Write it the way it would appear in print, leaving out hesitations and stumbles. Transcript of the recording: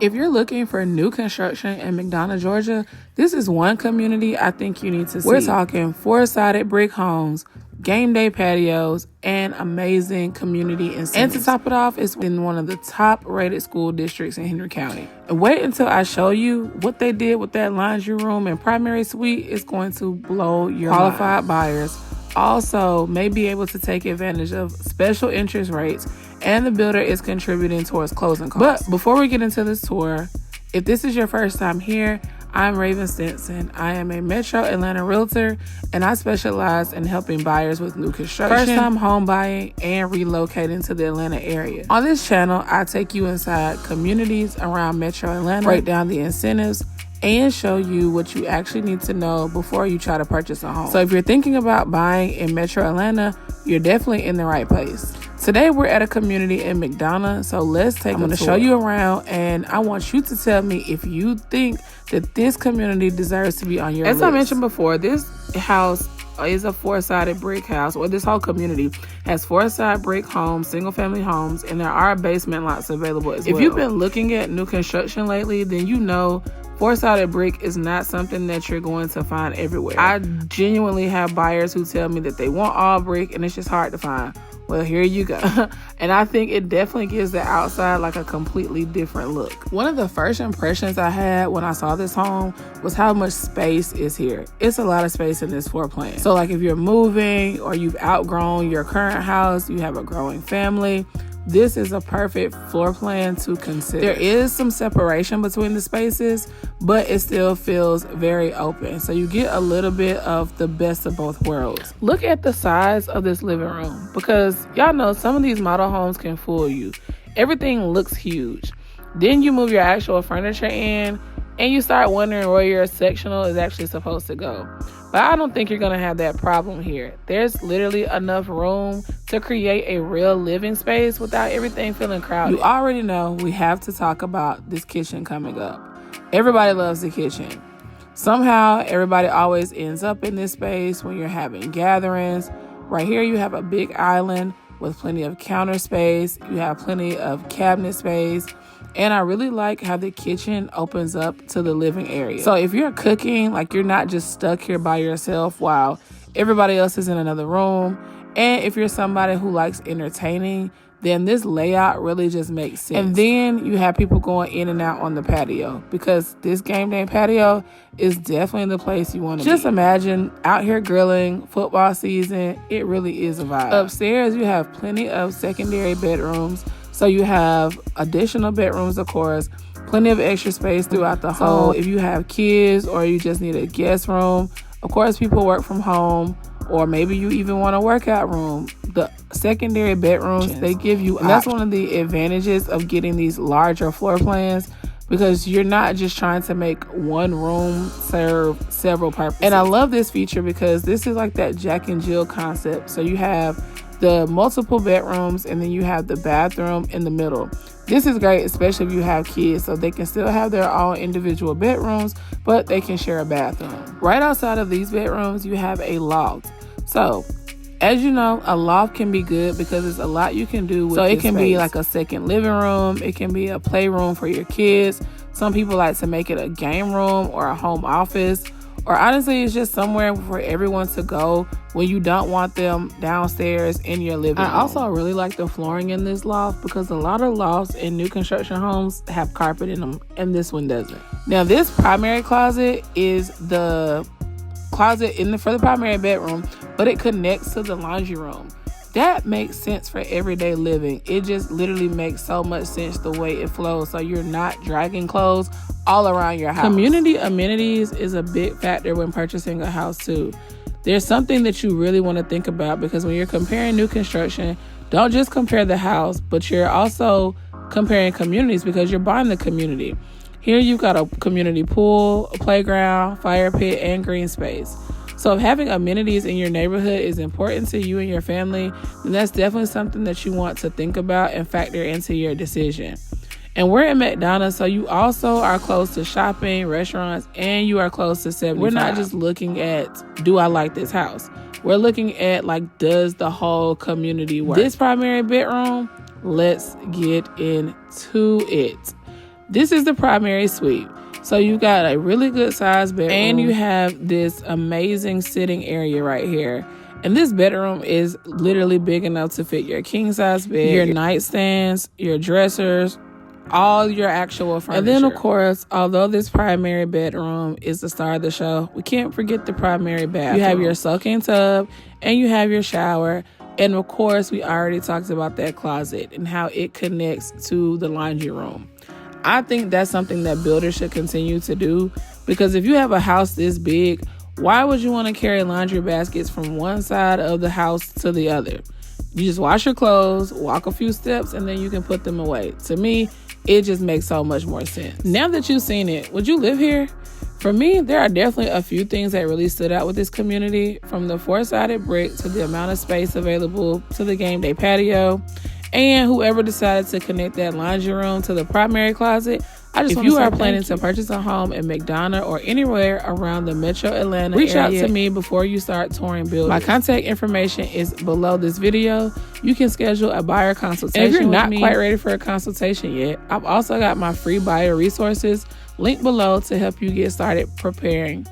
If you're looking for new construction in McDonough, Georgia, this is one community I think you need to see. We're talking 4-sided brick homes, game day patios, and amazing community incentives. And to top it off, it's in one of the top rated school districts in Henry County. And wait until I show you what they did with that laundry room and primary suite. It's going to blow your mind. Qualified buyers also may be able to take advantage of special interest rates, and the builder is contributing towards closing costs. But before we get into this tour, if this is your first time here, I'm Raveen Stinson. I am a Metro Atlanta realtor, and I specialize in helping buyers with new construction, first-time home buying, and relocating to the Atlanta area. On this channel, I take you inside communities around Metro Atlanta, break down the incentives, and show you what you actually need to know before you try to purchase a home. So if you're thinking about buying in Metro Atlanta, you're definitely in the right place. Today we're at a community in McDonough, so let's take a tour. I'm going to show you around, and I want you to tell me if you think that this community deserves to be on your list. As I mentioned before, this house is a 4-sided brick house, or this whole community has 4-side brick homes, single-family homes, and there are basement lots available as well. If you've been looking at new construction lately, then you know 4-sided brick is not something that you're going to find everywhere. I genuinely have buyers who tell me that they want all brick, and it's just hard to find. Well, here you go. And I think it definitely gives the outside like a completely different look. One of the first impressions I had when I saw this home was how much space is here. It's a lot of space in this floor plan. So like if you're moving or you've outgrown your current house, you have a growing family, this is a perfect floor plan to consider. There is some separation between the spaces, but it still feels very open. So you get a little bit of the best of both worlds. Look at the size of this living room, because y'all know some of these model homes can fool you. Everything looks huge. Then you move your actual furniture in, and you start wondering where your sectional is actually supposed to go. But I don't think you're going to have that problem here. There's literally enough room to create a real living space without everything feeling crowded. You already know we have to talk about this kitchen coming up. Everybody loves the kitchen. Somehow, everybody always ends up in this space when you're having gatherings. Right here, you have a big island with plenty of counter space. You have plenty of cabinet space. And I really like how the kitchen opens up to the living area. So if you're cooking, like you're not just stuck here by yourself while everybody else is in another room. And if you're somebody who likes entertaining, then this layout really just makes sense. And then you have people going in and out on the patio, because this game day patio is definitely the place you want to be. Just imagine out here grilling, football season. It really is a vibe. Upstairs, you have plenty of secondary bedrooms. So you have additional bedrooms, of course, plenty of extra space throughout the home. So if you have kids or you just need a guest room, of course, people work from home, or maybe you even want a workout room. The secondary bedrooms, they give you, and that's one of the advantages of getting these larger floor plans, because you're not just trying to make one room serve several purposes. And I love this feature because this is like that Jack and Jill concept. So you have the multiple bedrooms, and then you have the bathroom in the middle. This is great, especially if you have kids, so they can still have their own individual bedrooms, but they can share a bathroom. Right outside of these bedrooms, you have a loft. So, as you know, a loft can be good because there's a lot you can do with it. So it can be like a second living room. It can be a playroom for your kids. Some people like to make it a game room or a home office. Or honestly, it's just somewhere for everyone to go when you don't want them downstairs in your living room. I also really like the flooring in this loft, because a lot of lofts in new construction homes have carpet in them, and this one doesn't. Now, this primary closet is the closet for the primary bedroom, but it connects to the laundry room. That makes sense for everyday living. It just literally makes so much sense the way it flows, so you're not dragging clothes all around your house. Community amenities is a big factor when purchasing a house too. There's something that you really want to think about, because when you're comparing new construction, don't just compare the house, but you're also comparing communities, because you're buying the community. Here you've got a community pool, a playground, fire pit, and green space. So if having amenities in your neighborhood is important to you and your family, then that's definitely something that you want to think about and factor into your decision. And we're in McDonough, so you also are close to shopping, restaurants, and you are close to 75. We're not just looking at, do I like this house? We're looking at, like, does the whole community work? This primary bedroom, let's get into it. This is the primary suite. So you got a really good sized bedroom, and you have this amazing sitting area right here. And this bedroom is literally big enough to fit your king size bed, your nightstands, your dressers, all your actual furniture. And then, of course, although this primary bedroom is the star of the show, we can't forget the primary bathroom. You have your soaking tub and you have your shower. And of course, we already talked about that closet and how it connects to the laundry room. I think that's something that builders should continue to do, because if you have a house this big, why would you want to carry laundry baskets from one side of the house to the other? You just wash your clothes, walk a few steps, and then you can put them away. To me, it just makes so much more sense. Now that you've seen it, would you live here? For me, there are definitely a few things that really stood out with this community, from the four-sided brick to the amount of space available to the game day patio, and whoever decided to connect that laundry room to the primary closet. If you are planning to purchase a home in McDonough or anywhere around the metro Atlanta area, reach out to me before you start touring buildings. My contact information is below this video. You can schedule a buyer consultation. And if you're not quite ready for a consultation yet, I've also got my free buyer resources linked below to help you get started preparing.